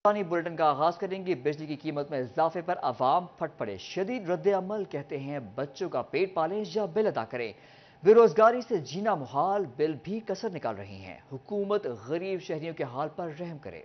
Pakistani bulletin का आगाज करेंगे। बिजली की कीमत में इजाफे पर अवाम फट पड़े। शदीद रद्द अमल, कहते हैं बच्चों का पेट पालें या बिल अदा करें। बेरोजगारी से जीना मुहाल, बिल भी कसर निकाल रही हैं। हुकूमत गरीब शहरियों के हाल पर रहम करे।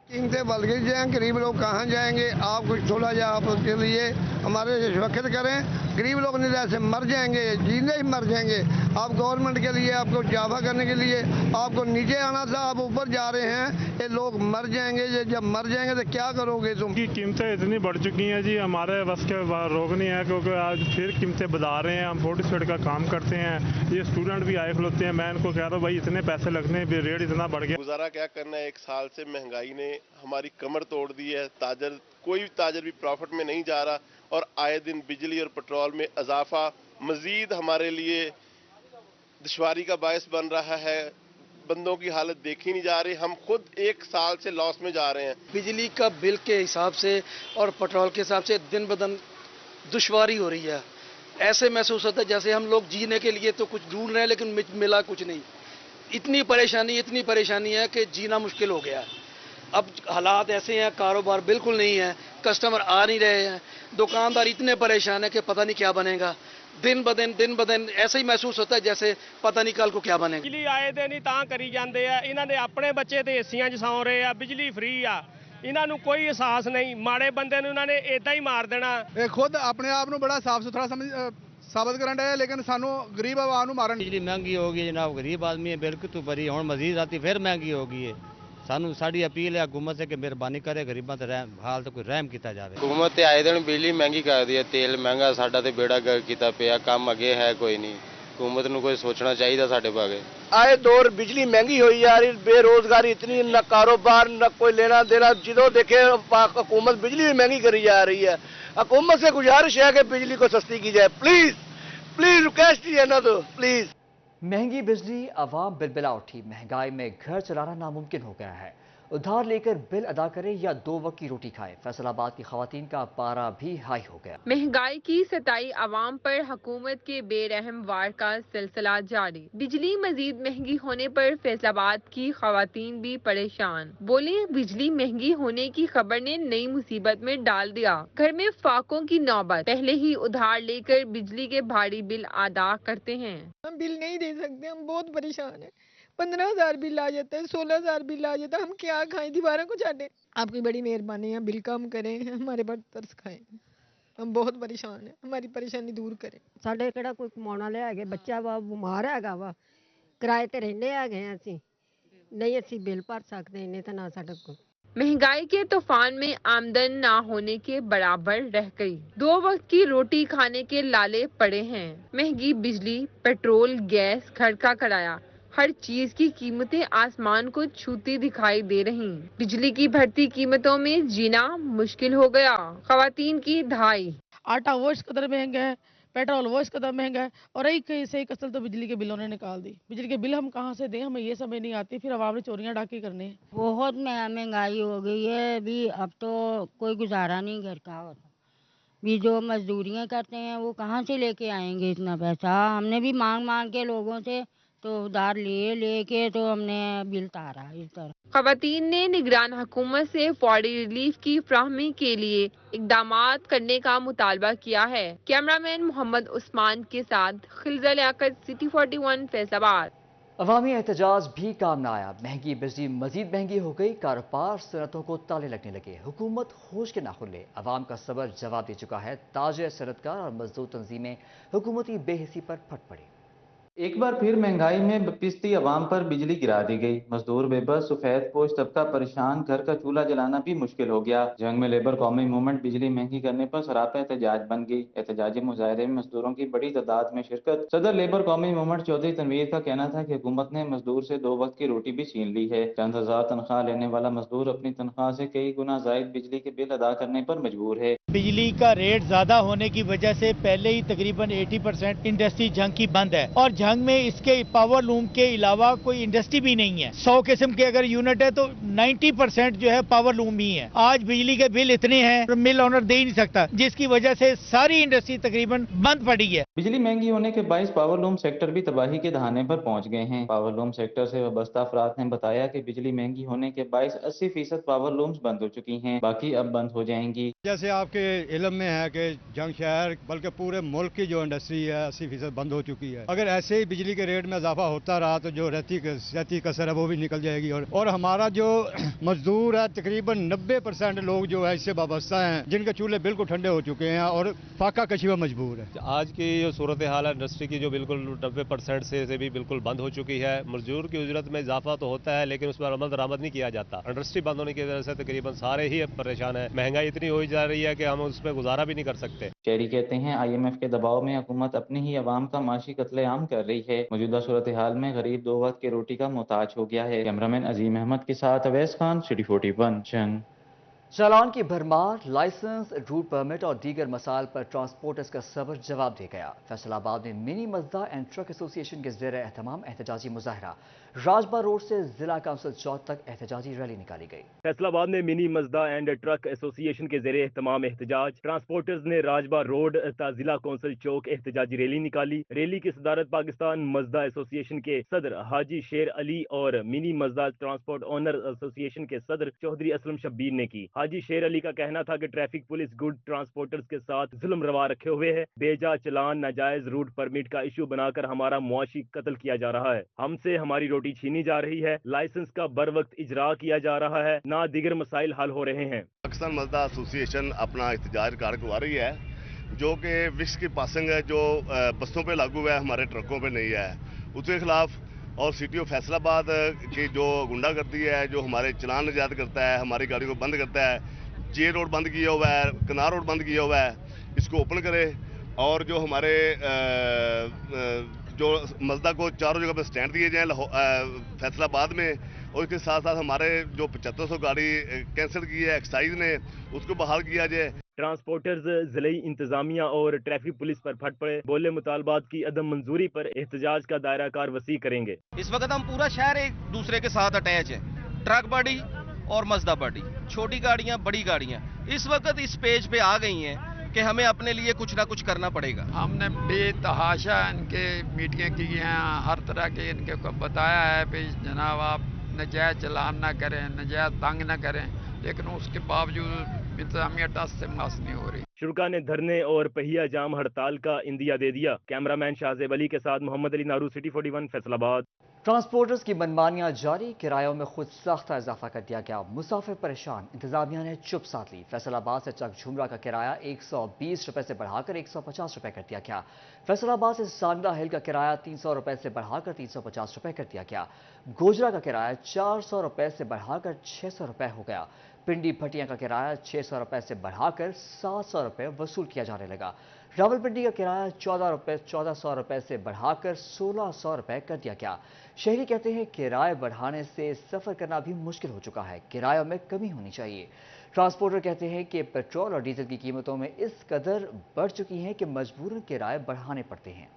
कीमतें बढ़ गई हैं, गरीब लोग कहाँ जाएंगे? आप कुछ थोड़ा जा आप उसके लिए हमारे वक्त करें। गरीब लोग नहीं ऐसे मर जाएंगे, जीने ही मर जाएंगे। आप गवर्नमेंट के लिए, आपको इजाफा करने के लिए आपको नीचे आना था, आप ऊपर जा रहे हैं। ये लोग मर जाएंगे, ये जब मर जाएंगे तो क्या करोगे तुम? कीमतें इतनी बढ़ चुकी हैं जी, हमारे बस के रोक नहीं है, क्योंकि आज फिर कीमतें बढ़ा रहे हैं। हम 40 फीट का काम करते हैं, ये स्टूडेंट भी आए खलोते हैं। मैं इनको कह रहा हूँ भाई इतने पैसे लगने, रेट इतना बढ़ गया। गुजारा क्या करना है, एक साल से महंगाई ने हमारी कमर तोड़ दी है। कोई ताजर भी प्रॉफिट में नहीं जा रहा और आए दिन बिजली और पेट्रोल में इजाफा मजीद हमारे लिए दुश्वारी का बायस बन रहा है। बंदों की हालत देखी नहीं जा रही, हम खुद एक साल से लॉस में जा रहे हैं। बिजली का बिल के हिसाब से और पेट्रोल के हिसाब से दिन ब दिन दुश्वारी हो रही है। ऐसे महसूस होता है जैसे हम लोग जीने के लिए तो कुछ ढूंढ रहे हैं लेकिन मिला कुछ नहीं। इतनी परेशानी है कि जीना मुश्किल हो गया है। अब हालात ऐसे हैं, कारोबार बिल्कुल नहीं है, कस्टमर आ नहीं रहे हैं, दुकानदार इतने परेशान है कि पता नहीं क्या बनेगा। दिन ब दिन ऐसा ही महसूस होता है जैसे पता नहीं कल को क्या बनेगा। बिजली आए दिन ही ਤਾਂ ਕਰੀ ਜਾਂਦੇ ਆ, ਇਹਨਾਂ ਦੇ ਆਪਣੇ ਬੱਚੇ ਤੇ ਏਸੀਆਂ 'ਚ ਸੌਂ ਰਹੇ ਆ, ਬਿਜਲੀ ਫ੍ਰੀ ਆ, ਇਹਨਾਂ ਨੂੰ ਕੋਈ ਅਹਿਸਾਸ ਨਹੀਂ। ਮਾੜੇ ਬੰਦੇ ਨੂੰ ਇਹਨਾਂ ਨੇ ਇਦਾਂ ਹੀ ਮਾਰ ਦੇਣਾ। ਇਹ ਖੁਦ ਆਪਣੇ ਆਪ ਨੂੰ ਬੜਾ ਸਾਫ ਸੁਥਰਾ ਸਾਬਤ ਕਰਨ ਡਿਆ, ਲੇਕਿਨ ਸਾਨੂੰ ਗਰੀਬ ਆਵਾਮ ਨੂੰ ਮਾਰਨ। ਬਿਜਲੀ ਮਹਿੰਗੀ ਹੋ ਗਈ ਜਨਾਬ, ਗਰੀਬ ਆਦਮੀ ਹੈ, ਬਿਲ ਕਿਤੋਂ ਭਰੀ, ਹੁਣ ਮਜ਼ੀਦ ਰਾਤੀ ਫਿਰ ਮਹਿੰਗੀ ਹੋ ਗਈ ਹੈ। ਸਾਨੂੰ ਸਾਡੀ ਅਪੀਲ ਹੈ ਹਕੂਮਤ ਸੇ ਕਿ ਮਿਹਰਬਾਨੀ ਕਰੇ, ਗਰੀਬਾਂ ਤੇ ਹਾਲ ਤੇ ਕੋਈ ਰਹਿਮ ਕੀਤਾ ਜਾਵੇ। ਹਕੂਮਤ ਤੇ ਆਏ ਦਿਨ ਬਿਜਲੀ ਮਹਿੰਗੀ ਕਰਦੀ ਹੈ, ਤੇਲ ਮਹਿੰਗਾ, ਸਾਡਾ ਤੇ ਬੇੜਾ ਗਰਕ ਕੀਤਾ ਪਿਆ, ਕੰਮ ਅੱਗੇ ਹੈ ਕੋਈ ਨਹੀਂ। हुकूमत को कोई सोचना चाहिए साढ़े बारे। आए दौर बिजली महंगी हुई जा रही, बेरोजगारी इतनी, न कारोबार न कोई लेना देना। जिधर देखे हुकूमत बिजली भी महंगी करी जा रही है। हुकूमत से गुजारिश है कि बिजली को सस्ती की जाए, प्लीज प्लीज रिक्वेस्ट है ना, तो प्लीज। महंगी बिजली, अवाम बिलबिला उठी। महंगाई में घर चलाना नामुमकिन हो गया है। उधार लेकर बिल अदा करें या 2 वक्त की रोटी खाएं। फैसलाबाद की खवातीन का पारा भी हाई हो गया। महंगाई की सताई अवाम पर हुकूमत के बेरहम वार का सिलसिला जारी। बिजली मजीद महंगी होने पर फैसलाबाद की खवातीन भी परेशान। बोले बिजली महंगी होने की खबर ने नई मुसीबत में डाल दिया। घर में फाकों की नौबत, पहले ही उधार लेकर बिजली के भारी बिल अदा करते हैं। हम बिल नहीं दे सकते, हम बहुत परेशान हैं। 15,000 बिल आ जाता है, 16,000 बिल आ जाता है, हम क्या खाएं, दीवारों को चाटें। आपकी बड़ी मेहरबानी है, बिल कम करें, हमारे पर तरस खाएं। हम बहुत परेशान हैं, हमारी परेशानी दूर करें। ਸਾਡੇ ਕਿਹੜਾ ਕੋਈ ਕਮਾਉਣਾ ਲਿਆ ਕੇ ਬੱਚਾ ਵਾ ਬਿਮਾਰ ਹੈਗਾ ਵਾ, ਕਿਰਾਏ ਤੇ ਰਹਿੰਦੇ ਹੈਗੇ ਆ ਅਸੀਂ, ਨਹੀਂ ਅਸੀਂ ਬਿੱਲ ਭਰ ਸਕਦੇ ਇੰਨੇ ਤਾਂ ਨਾ ਸਾਡੇ ਕੋਲ। महंगाई के तूफान में आमदन ना होने के बराबर रह गई। 2 वक्त की रोटी खाने के लाले पड़े हैं। महंगी बिजली, पेट्रोल, गैस, घर का किराया, हर चीज की कीमतें आसमान को छूती दिखाई दे रही। बिजली की बढ़ती कीमतों में जीना मुश्किल हो गया। खवातीन की दहाई। आटा वो इस कदर महंगा है, पेट्रोल वो इस कदर महंगा है, और एक से एक असल तो बिजली के बिलों ने निकाल दी। बिजली के बिल हम कहाँ से दें, हमें ये समझ नहीं आती। फिर अवाम ने चोरियां डाके करने हैं। बहुत महंगाई हो गई है भी, अब तो कोई गुजारा नहीं घर का होता। भी जो मजदूरियां करते हैं वो कहाँ से लेके आएंगे इतना पैसा। हमने भी मांग के लोगों से तो उधार लेके तो हमने बिल तारा इस तरह। खवातीन ने निगरान हुकूमत से फौरी रिलीफ की फ्राहमी के लिए इकदामात करने का मुतालबा किया है। कैमरामैन मोहम्मद उस्मान के साथ खिलजा लियाकत, सिटी 41, फैसलाबाद। अवामी एहतजाज भी काम न आया। महंगी बिजली मजीद महंगी हो गई। कारोबार सनतों को ताले लगने लगे। हुकूमत होश के ना खुले। अवाम का सबर जवाब दे चुका है। ताजे सनतकार और मजदूर तंजीमें हुकूमती बेहिसी पर फट पड़ी। एक बार फिर महंगाई में पिसती अवाम पर बिजली गिरा दी गई। मजदूर बेबस, सफेद पोश तबका परेशान, घर का चूल्हा जलाना भी मुश्किल हो गया। जंग में लेबर कौमी मूवमेंट बिजली महंगी करने पर सरापा एहतजाज बन गई। एहतजाजी मुजाहरे में मजदूरों की बड़ी तादाद में शिरकत। सदर लेबर कौमी मूवमेंट चौधरी तनवीर का कहना था कि हुकूमत ने मजदूर से 2 वक्त की रोटी भी छीन ली है। चंद हजार तनख्वाह लेने वाला मजदूर अपनी तनख्वाह से कई गुना जायद बिजली के बिल अदा करने पर मजबूर है। बिजली का रेट ज्यादा होने की वजह से पहले ही तकरीबन 80% इंडस्ट्री जंग की बंद है, और जंग में इसके पावर लूम के अलावा कोई इंडस्ट्री भी नहीं है। 100 किस्म के अगर यूनिट है तो 90% जो है पावर लूम ही है। आज बिजली के बिल इतने हैं मिल ओनर दे ही नहीं सकता, जिसकी वजह से सारी इंडस्ट्री तकरीबन बंद पड़ी है। बिजली महंगी होने के बायस पावर लूम सेक्टर भी तबाही के दहाने पर पहुंच गए हैं। पावर लूम सेक्टर से वाबस्ता अफराद ने बताया कि बिजली महंगी होने के बायस 80% पावर लूम्स बंद हो चुकी हैं, बाकी अब बंद हो जाएंगी। जैसे आपके इल्म में है कि जंग शहर बल्कि पूरे मुल्क की जो इंडस्ट्री है 80% बंद हो चुकी है। अगर ऐसे ही बिजली के रेट में इजाफा होता रहा तो जो रहती कसर है वो भी निकल जाएगी। और हमारा जो मजदूर है तकरीबन 90% लोग जो है इससे वाबस्ता हैं, जिनके चूल्हे बिल्कुल ठंडे हो चुके हैं और फाका कशी में मजबूर है। आज की जो सूरत हाल है इंडस्ट्री की जो बिल्कुल 90% से भी बिल्कुल बंद हो चुकी है। मजदूर की उजरत में इजाफा तो होता है लेकिन उस पर अमल दरामद नहीं किया जाता। इंडस्ट्री बंद होने की वजह से तकरीबन सारे ही परेशान है। महंगाई इतनी हो जा रही है कि हम उस पर गुजारा भी नहीं कर सकते। शहरी कहते हैं IMF के दबाव में हुकूमत अपनी ही अवाम का माशी कत्लेआम कर रही है। मौजूदा सूरत हाल में गरीब 2 वक्त की रोटी का मोहताज हो गया है। कैमरामैन अजीम अहमद के साथ अवैस खान, सिटी 41 जंग। चालान की भरमार, लाइसेंस, रूट परमिट और दीगर मसाइल पर ट्रांसपोर्टर्स का सब्र जवाब दे गया। फैसलाबाद में मिनी मजदा एंड ट्रक एसोसिएशन के ज़ेर एहतमाम एहतजाजी मुजाहरा। राजबाग रोड से जिला काउंसिल चौक तक एहतजाजी रैली निकाली गई। फैसलाबाद में मिनी मजदा एंड ट्रक एसोसिएशन के ज़ेर एहतमाम एहतजाज। ट्रांसपोर्टर्स ने राजबाग रोड जिला काउंसिल चौक एहतजाजी रैली निकाली। रैली की सदारत पाकिस्तान मजदा एसोसिएशन के सदर हाजी शेर अली और मिनी मजदा ट्रांसपोर्ट ओनर एसोसिएशन के सदर चौधरी असलम शब्बीर ने की। हाजी शेर अली का कहना था कि ट्रैफिक पुलिस गुड ट्रांसपोर्टर्स के साथ जुल्म रवा रखे हुए है। बेजा चलान, नाजायज रूट परमिट का इशू बनाकर हमारा मुआशी कत्ल किया जा रहा है। हमसे हमारी रोटी छीनी जा रही है। लाइसेंस का बर वक्त इजरा किया जा रहा है, ना दीगर मसाइल हल हो रहे हैं। पाकिस्तान मजदा एसोसिएशन अपना एहतजाज कार्ड करवा रही है, जो कि विक्स की पासिंग है, जो बसों पे लागू है, हमारे ट्रकों पे नहीं है। उसके खिलाफ और सिटी ऑफ फैसलाबाद की जो गुंडागर्दी है, जो हमारे चलान निजात करता है, हमारी गाड़ी को बंद करता है, जे रोड बंद किया हुआ है, कनार रोड बंद किया हुआ है, इसको ओपन करे। और जो हमारे जो मजदा को चारों जगह पर स्टैंड दिए जाएँ फैसलाबाद में, और इसके साथ साथ हमारे जो 7500 गाड़ी कैंसिल की है एक्साइज ने, उसको बहाल किया जाए। ट्रांसपोर्टर्स जिले इंतजामिया और ट्रैफिक पुलिस पर फट पड़े। बोले मुतालबात की अदम मंजूरी पर एहतजाज का दायरा कार वसी करेंगे। इस वक्त हम पूरा शहर एक दूसरे के साथ अटैच है, ट्रक बॉडी और मजदा बॉडी, छोटी गाड़ियां, बड़ी गाड़ियां इस वक्त इस पेज पे आ गई हैं कि हमें अपने लिए कुछ ना कुछ करना पड़ेगा। हमने बेतहाशा इनके मीटिंग की हैं, हर तरह के इनके को बताया है भाई जनाब आप नजायज चलान ना करें, नजायज तंग ना करें, लेकिन उसके बावजूद इंतजामिया टस से मास नहीं हो रही। शुरका ने धरने और पहिया जाम हड़ताल का इंदिया दे दिया। कैमरामैन शाहजेब अली के साथ मोहम्मद अली नारू, सिटी 41 फैसलाबाद। ट्रांसपोर्टर्स की मनमानियां जारी, किरायों में खुद साख्ता इजाफा कर दिया गया। मुसाफिर परेशान, इंतजामिया ने चुप साध ली। फैसलाबाद से चक झुमरा का किराया 120 रुपए से बढ़ाकर 150 रुपए कर दिया गया। फैसलाबाद से सांगला हिल का किराया 300 रुपए से बढ़ाकर 350 रुपए कर दिया गया। गोजरा का किराया 400 रुपए से बढ़ाकर 600 रुपए हो गया। पिंडी भटिया का किराया 600 रुपए से बढ़ाकर 700 रुपए वसूल किया जाने लगा। रावलपिंडी का किराया 1400 रुपए से बढ़ाकर 1600 रुपए कर दिया गया। शहरी कहते हैं किराए बढ़ाने से सफर करना भी मुश्किल हो चुका है, किरायों में कमी होनी चाहिए। ट्रांसपोर्टर कहते हैं कि पेट्रोल और डीजल की कीमतों में इस कदर बढ़ चुकी हैं कि मजबूरन किराए बढ़ाने पड़ते हैं।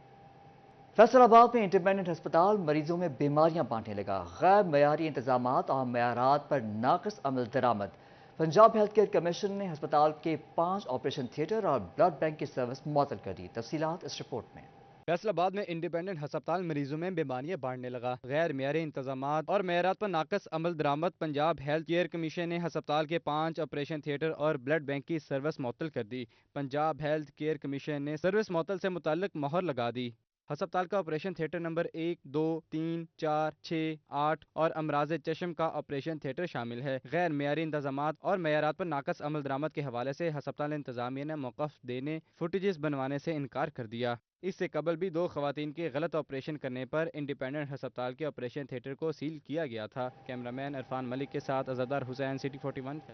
फैसलाबाद में इंडिपेंडेंट अस्पताल मरीजों में बीमारियां बांटने लगा। गैर मयारी इंतजामात और मयारात पर नाक़िस अमल दरामद। पंजाब हेल्थ केयर कमीशन ने अस्पताल के 5 ऑपरेशन थिएटर और ब्लड बैंक की सर्विस मुअत्तल कर दी। तफसीलात इस रिपोर्ट में। फैसलाबाद में इंडिपेंडेंट अस्पताल मरीजों में बीमारियां बांटने लगा। गैर मेयारी इंतजामात और मेयारात पर नाक़िस अमल दरामद। पंजाब हेल्थ केयर कमीशन ने अस्पताल के 5 ऑपरेशन थिएटर और ब्लड बैंक की सर्विस मुअत्तल कर दी। पंजाब हेल्थ केयर कमीशन ने सर्विस मुअत्तल से मुताल्लिक मोहर लगा दी। अस्पताल का ऑपरेशन थिएटर नंबर 1, 2, 3, 4, 6, 8 और अमराज चश्म का ऑपरेशन थिएटर शामिल है। गैर मेयारी इंतजामात और मेयारात पर नाक़िस अमल दरामद के हवाले से अस्पताल इंतजामिया ने मौक़िफ़ देने, फुटेजेस बनवाने से इनकार कर दिया। इससे कबल भी 2 खवातीन के गलत ऑपरेशन करने पर इंडिपेंडेंट अस्पताल के ऑपरेशन थिएटर को सील किया गया था। कैमरामैन इरफान मलिक के साथ Azadar Hussain, city 41।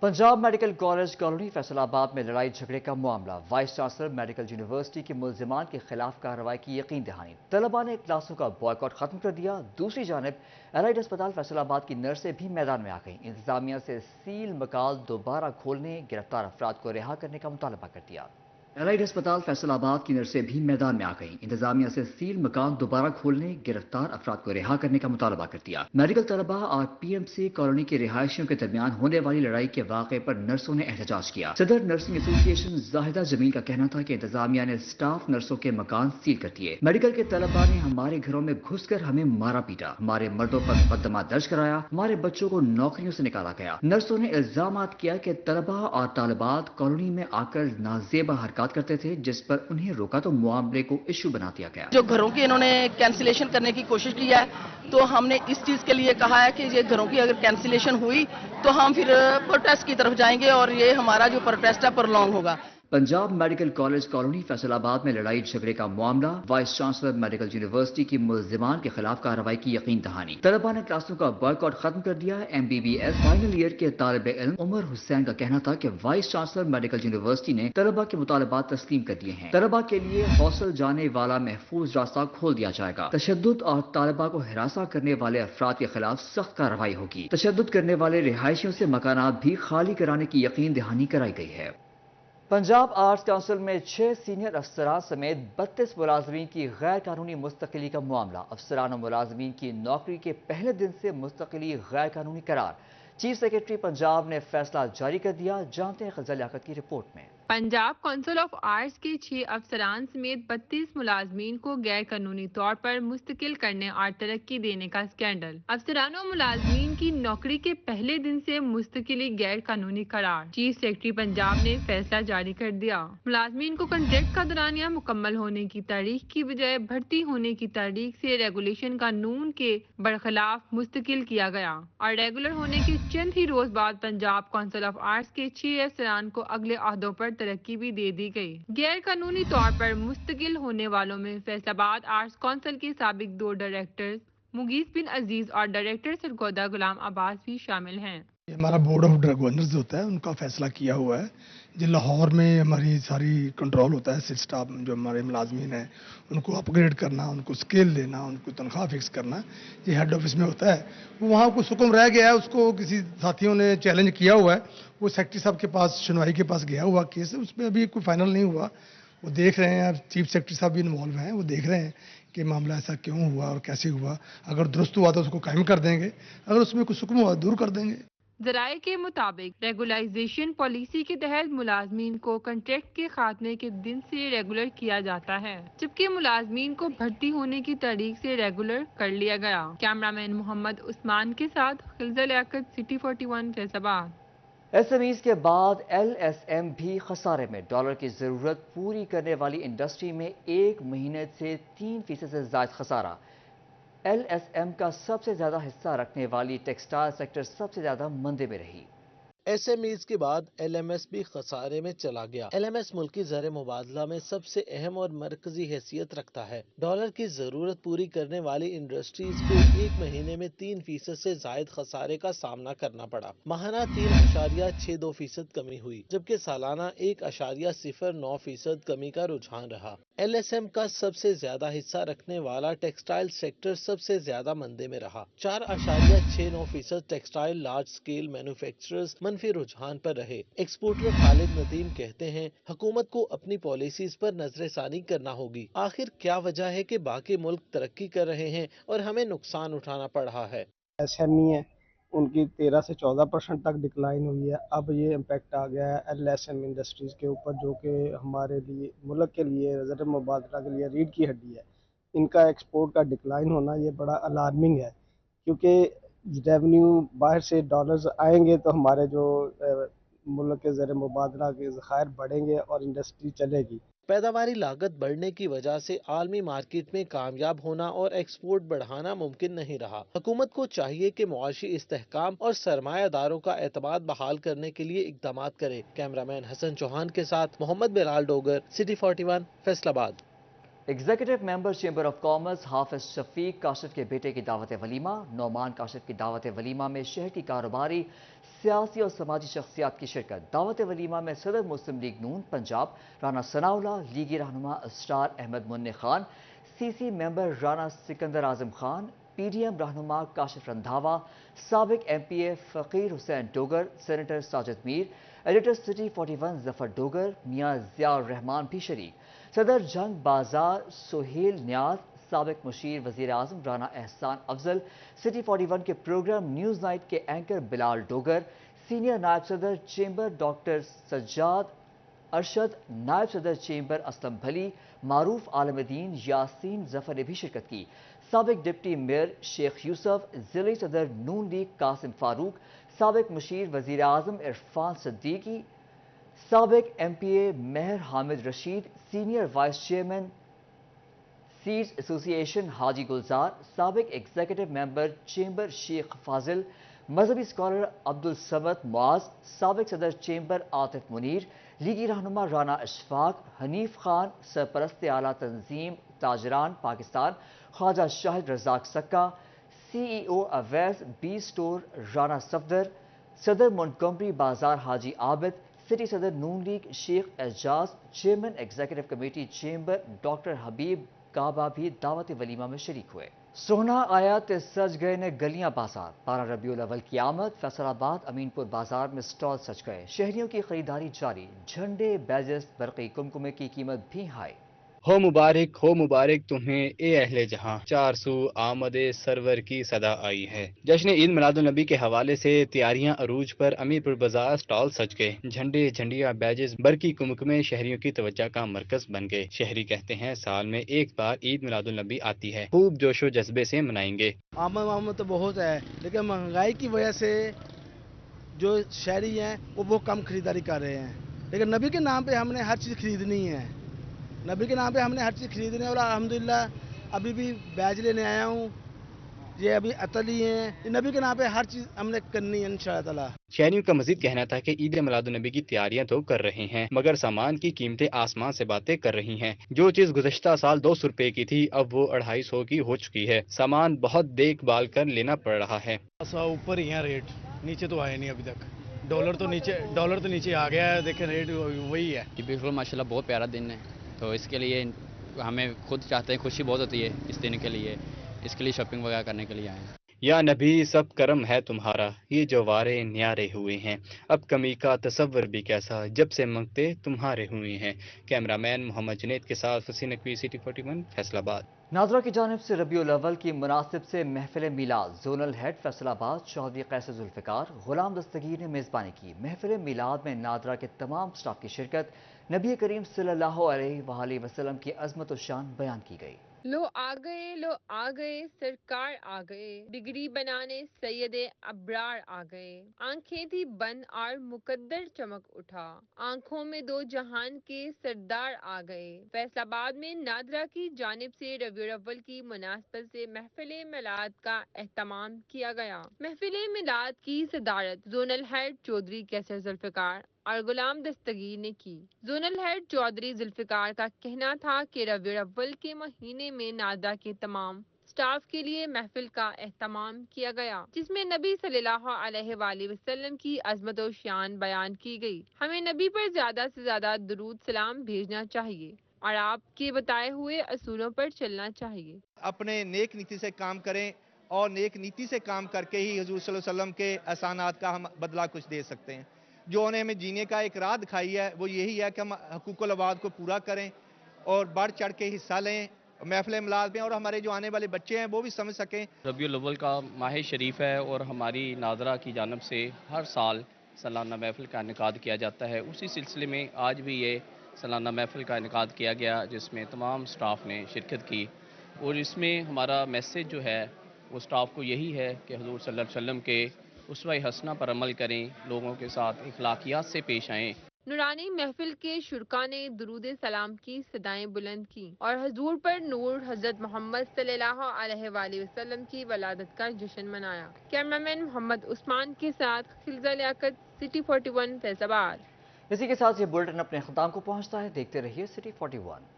Punjab medical college colony Faisalabad में लड़ाई झगड़े का मामला। वाइस चांसलर मेडिकल यूनिवर्सिटी के मुल्जिमान के खिलाफ कार्रवाई की यकीन दहानी। तलबा ने क्लासों का बॉयकॉट खत्म कर दिया। दूसरी जानब एलाइड अस्पताल फैसलाबाद की नर्सें भी मैदान में आ गईं। इंतजामिया से सील मकाल दोबारा खोलने, गिरफ्तार अफराद को रिहा करने का मुतालबा कर दिया। एलाइड अस्पताल फैसलाबाद की नर्सें भी मैदान में आ गईं। इंतजामिया से सील मकान दोबारा खोलने, गिरफ्तार अफराद को रिहा करने का मुतालबा कर दिया। मेडिकल तलबा और PMC कॉलोनी के रिहायशियों के दरमियान होने वाली लड़ाई के वाक़े पर नर्सों ने एहतजाज किया। सदर नर्सिंग एसोसिएशन जाहिदा जमील का कहना था कि इंतजामिया ने स्टाफ नर्सों के मकान सील कर दिए। मेडिकल के तलबा ने हमारे घरों में घुसकर हमें मारा पीटा, हमारे मर्दों पर मुकदमा दर्ज कराया, हमारे बच्चों को नौकरियों से निकाला गया। नर्सों ने इल्जाम किया कि तलबा और तालिबात कॉलोनी में आकर नाजेबा हरकत करते थे, जिस पर उन्हें रोका तो मामले को इशू बना दिया गया। जो घरों की इन्होंने कैंसिलेशन करने की कोशिश की है, तो हमने इस चीज के लिए कहा है कि ये घरों की अगर कैंसिलेशन हुई तो हम फिर प्रोटेस्ट की तरफ जाएंगे और ये हमारा जो प्रोटेस्ट है प्रलॉन्ग होगा। Punjab medical college colony Faisalabad में लड़ाई झगड़े का मामला, वाइस चांसलर मेडिकल यूनिवर्सिटी की मुल्जिमान के खिलाफ कार्रवाई की यकीन दहानी। तलबा ने क्लासों का बॉयकॉट खत्म कर दिया। MBBS फाइनल ईयर के तालिब इल्म उमर हुसैन का कहना था कि वाइस चांसलर मेडिकल यूनिवर्सिटी ने तलबा के मुतालबात तस्लीम कर दिए हैं। तलबा के लिए हौसल जाने वाला महफूज रास्ता खोल दिया जाएगा। तशद्दुद और तालिबा को हिरासा करने वाले अफराद के खिलाफ सख्त कार्रवाई होगी। तशद्दुद करने वाले रिहायशियों से मकानात भी खाली कराने की यकीन दहानी कराई गई है। पंजाब आर्ट्स काउंसिल में 6 सीनियर अफसरान समेत 32 मुलाजमीन की गैर कानूनी मुस्तकिली का मामला। अफसरान और मुलाजमीन की नौकरी के पहले दिन से मुस्तकिली गैर कानूनी करार। चीफ सेक्रेटरी पंजाब ने फैसला जारी कर दिया। जानते हैं खज़ा लियाकत की रिपोर्ट में। पंजाब काउंसिल ऑफ आर्ट्स के 6 अफसरान समेत 32 मुलाजमीन को गैर कानूनी तौर पर मुस्तकिल करने और तरक्की देने का स्कैंडल। अफसरान और मुलाजमीन की नौकरी के पहले दिन से मुस्तकिली गैर कानूनी करार। चीफ सेक्रेटरी पंजाब ने फैसला जारी कर दिया। मुलाजमीन को कॉन्ट्रैक्ट का दौरानिया मुकम्मल होने की तारीख की बजाय भर्ती होने की तारीख से रेगुलेशन कानून के बरखिलाफ मुस्तकिल किया गया और रेगुलर होने के चंद ही रोज बाद पंजाब काउंसिल ऑफ आर्ट्स के 6 अफसरान को अगले अहदों पर तरक्की भी दे दी गई। गैर कानूनी तौर पर मुस्तकिल होने वालों में फैसलाबाद आर्ट्स काउंसिल के साबिक 2 डायरेक्टर्स मुगीस बिन अजीज और डायरेक्टर सरगोदा गुलाम अब्बास भी शामिल हैं। हमारा बोर्ड ऑफ ड्रग ओनर्स होता है, उनका फैसला किया हुआ है। जो लाहौर में हमारी सारी कंट्रोल होता है, सिर्फ स्टाफ जो हमारे मुलाजमीन हैं उनको अपग्रेड करना, उनको स्केल देना, उनको तनख्वाह फिक्स करना, ये हेड ऑफिस में होता है। वो वहाँ कुछ हुक्म रह गया है, उसको किसी साथियों ने चैलेंज किया हुआ है। वो सेक्रेटरी साहब के पास सुनवाई के पास गया हुआ केस है, उसमें अभी कोई फाइनल नहीं हुआ। वो देख रहे हैं, चीफ सेक्रेटरी साहब भी इन्वॉल्व हैं, वो देख रहे हैं कि मामला ऐसा क्यों हुआ और कैसे हुआ। अगर दुरुस्त हुआ तो उसको कायम कर देंगे, अगर उसमें कुछ हुक्म हुआ दूर कर देंगे। ज़राए के मुताबिक रेगुलाइजेशन पॉलिसी के तहत मुलाजमीन को कॉन्ट्रैक्ट के खात्मे के दिन से रेगुलर किया जाता है, जबकि मुलाजमीन को भर्ती होने की तारीख से रेगुलर कर लिया गया। कैमरामैन मोहम्मद उस्मान के साथ खिलजा लियाकत, सिटी 41 फैसलाबाद। SMEs के बाद LSM भी खसारे में। डॉलर की जरूरत पूरी करने वाली इंडस्ट्री में 1 महीने से 3% से ज्यादा खसारा। LSM का सबसे ज्यादा हिस्सा रखने वाली टेक्सटाइल सेक्टर सबसे ज्यादा मंदे में रही। SMEs के बाद LMS भी खसारे में चला गया। LMS मुल्की ज़र मुबादला में सबसे अहम और मरकजी हैसियत रखता है। डॉलर की जरूरत पूरी करने वाली इंडस्ट्रीज को 1 महीने में 3% से जायद खसारे का सामना करना पड़ा। माहाना 3.62% कमी हुई, जबकि सालाना 1.09% कमी का रुझान रहा। LSM का सबसे ज्यादा हिस्सा रखने वाला टेक्सटाइल सेक्टर सबसे ज्यादा मंदे में रहा। 4.69% टेक्सटाइल लार्ज स्केल मैन्युफैक्चरर्स मनफी रुझान पर रहे। एक्सपोर्टर खालिद नदीम कहते हैं, हुकूमत को अपनी पॉलिसीज पर नजरसानी करना होगी। आखिर क्या वजह है कि बाकी मुल्क तरक्की कर रहे हैं और हमें नुकसान उठाना पड़ रहा है? SME है, उनकी 13 से 14% तक डिक्लाइन हुई है। अब ये इम्पैक्ट आ गया है LSM इंडस्ट्रीज़ के ऊपर, जो कि हमारे लिए मुल्क के लिए ज़र मुबादला के लिए रीढ़ की हड्डी है। इनका एक्सपोर्ट का डिक्लाइन होना ये बड़ा अलार्मिंग है, क्योंकि रेवेन्यू बाहर से डॉलर्स आएंगे तो हमारे जो मुल्क के ज़र मुबादला के ज़खायर बढ़ेंगे और इंडस्ट्री चलेगी। पैदावारी लागत बढ़ने की वजह से आलमी मार्केट में कामयाब होना और एक्सपोर्ट बढ़ाना मुमकिन नहीं रहा। हुकूमत को चाहिए कि मुआशी इस्तेहकाम और सरमायादारों का एतमाद बहाल करने के लिए इक़दाम करे। कैमरामैन हसन चौहान के साथ Mohammad Bilal Dogar, city 41 Faisalabad. Executive member chamber of commerce Hafiz Shafiq Kashif के बेटे की दावत वलीमा। नौमान काशिफ की दावत वलीमा में शहर की कारोबारी, सियासी और समाजी शख्सियात की शिरकत। दावत वलीमा में सदर मुस्लिम लीग नून पंजाब राना सनाउल्लाह, लीगी रहनुमा स्टार अहमद मुन्ने Khan, CC member Rana Sikandar Azam Khan, PDM रहनुमा काशिफ रंधावा, साबिक MPA फ़कीर Hussain Dogar, senator Sajid Mir, editor city 41 Zafar Dogar, मियाँ ज़ियाउर रहमान भी शरीक। सदर जंग बाजार सोहेल न्याज, साबिक मुशीर वज़ीर आज़म राना एहसान अफजल, सिटी 41 के प्रोग्राम न्यूज़ नाइट के एंकर बिलाल डोगर, सीनियर नायब सदर चेंबर डॉक्टर सज्जाद अरशद, नायब सदर चेंबर असलम भली, मारूफ आलमदीन यासीन जफर ने भी शिरकत की। साबिक डिप्टी मेयर शेख यूसुफ, जिले सदर नून लीग कासिम फारूक, साबिक मुशीर वज़ीर आज़म इरफान सिद्दीकी, साबिक MPA Mehar Hamid Rashid, senior vice chairman seeds association Haji Gulzar, साबिक executive member chamber Sheikh Fazil, मजहबी स्कॉलर अब्दुल समद मुआज, साबिक सदर चेंबर आतिफ मुनीर, लीगी रहनुमा राना अशफाक, हनीफ खान, सरपरस्त आला तंजीम ताजरान Pakistan Khawaja Shahid Razzaq Sakka, CEO Awais, B store Rana Safdar, सदर मोंटगोमरी बाजार हाजी आबिद, सिटी सदर Noon League Sheikh Ejaz, chairman executive committee chamber doctor Habib Kaba भी दावत वलीमा में शरीक हुए। सोना आया ते सज गए ने गलियां बाजार, 12 रबीउल अव्वल की आमद, फैसलाबाद अमीनपुर बाजार में स्टॉल सज गए, शहरियों की खरीदारी जारी, झंडे बैजेस बरकी कुमकुमे की कीमत भी हाई। हो मुबारक तुम्हें ए अहले जहां, 400 आमदे सरवर की सदा आई है। जश्न ईद मिलादुल नबी के हवाले से तैयारियां अरूज पर, अमीरपुर बाजार स्टॉल सज गए, झंडे झंडिया बैजेस बरकी कुमकुमे शहरियों की तवज्जो का मरकज बन गए। शहरी कहते हैं साल में एक बार ईद मिलादुल नबी आती है, खूब जोशो जज्बे से मनाएंगे। आमद तो बहुत है, लेकिन महंगाई की वजह से जो शहरी हैं वो कम खरीदारी कर रहे हैं, लेकिन नबी के नाम पे हमने हर चीज़ खरीदनी है, नबी के नाम पे हमने हर चीज़ खरीदनी है। और अल्हम्दुलिल्लाह अभी भी बैज लेने आया हूँ, ये अभी अतली हैं, नबी के नाम पे हर चीज़ हमने करनी है इंशाअल्लाह। शहरियों का मजीद कहना था कि ईद मिलादुल नबी की तैयारियां तो कर रहे हैं, मगर सामान की कीमतें आसमान से बातें कर रही हैं। जो चीज गुज़श्ता साल 200 रुपए की थी, अब वो 250 की हो चुकी है। सामान बहुत देखभाल कर लेना पड़ रहा है। ऊपर ही है रेट, नीचे तो आए नहीं अभी तक। डॉलर तो नीचे आ गया है, देखें रेट वही है। बिल्कुल माशाल्लाह बहुत प्यारा दिन है, तो इसके लिए हमें खुद चाहते हैं, खुशी बहुत होती है इस दिन के लिए, इसके लिए शॉपिंग वगैरह करने के लिए आए हैं। या नबी सब करम है तुम्हारा, ये जो वारे न्यारे हुए हैं, अब कमी का तसव्वुर भी कैसा, जब से मंगते तुम्हारे हुए हैं। कैमरामैन मोहम्मद जुनैद के साथ फसीन नकवी, सिटी 41 फैसलाबाद। नादरा की जानिब से रबीउल अव्वल की मुनासिब से महफिल मिलाद, जोनल हेड फैसलाबाद चौधरी कैसर जुल्फ़िकार गुलाम दस्तगीर ने मेज़बानी की। महफिल मिलाद में नादरा के तमाम स्टाफ की शिरकत, नबी करीम सल्लल्लाहु अलैहि वसल्लम की अज़मत और शान बयान की गई। लो आ गए सरकार आ गए, बिगड़ी बनाने सैयदे अब्रार आ गए। आंखें थी बंद और मुकद्दर चमक उठा, आंखों में दो जहान के सरदार आ गए। फैसलाबाद में नादरा की जानिब से रबीउल अव्वल की मुनासबत से महफिल मिलाद का एहतमाम किया गया। महफिल मिलाद की सदारत जोनल हेड चौधरी कैसर जुल्फ़िकार और गुलाम दस्तगीर ने की। जोनल हेड चौधरी जुल्फ़िकार का कहना था कि रबीउल अव्वल के महीने में नादरा के तमाम स्टाफ के लिए महफिल का एहतमाम किया गया, जिसमें नबी सल्लल्लाहु अलैहि वसल्लम की अज़मत और शान बयान की गई। हमें नबी पर ज्यादा से ज्यादा दुरूद सलाम भेजना चाहिए और आपके बताए हुए असूलों पर चलना चाहिए। अपने नेक नीति से काम करें और नेक नीति से काम करके ही हुजूर सल्लल्लाहु अलैहि वसल्लम के एहसानात का हम बदला कुछ दे सकते हैं। जो उन्होंने हमें जीने का एक राह दिखाई है वो यही है कि हम हकूक़ुल अवाद को पूरा करें और बढ़ चढ़ के हिस्सा लें महफिल मिलाद में, और हमारे जो आने वाले बच्चे हैं वो भी समझ सकें। रबीउल अव्वल का माह शरीफ है और हमारी नादरा की जानब से हर साल सालाना महफिल का इनेकाद किया जाता है। उसी सिलसिले में आज भी ये सालाना महफिल का इनेकाद किया गया, जिसमें तमाम स्टाफ ने शिरकत की। और इसमें हमारा मैसेज जो है वो स्टाफ को यही है कि हुजूर सल्लल्लाहु अलैहि वसल्लम के उसवा हसना पर अमल करें, लोगों के साथ इखलाकियात से पेश आएँ। नूरानी महफिल के शुरका ने दुरूद सलाम की सदाएं बुलंद की और हुजूर पर नूर हजरत मोहम्मद सल्लल्लाहु अलैहि वसल्लम की वलादत का जश्न मनाया। कैमरामैन मोहम्मद उस्मान के साथ खिलजा लियाकत, सिटी 41 फैसलाबाद। इसी के साथ ये बुलेटिन अपने ख़त्म को पहुंचता है। देखते रहिए सिटी 41।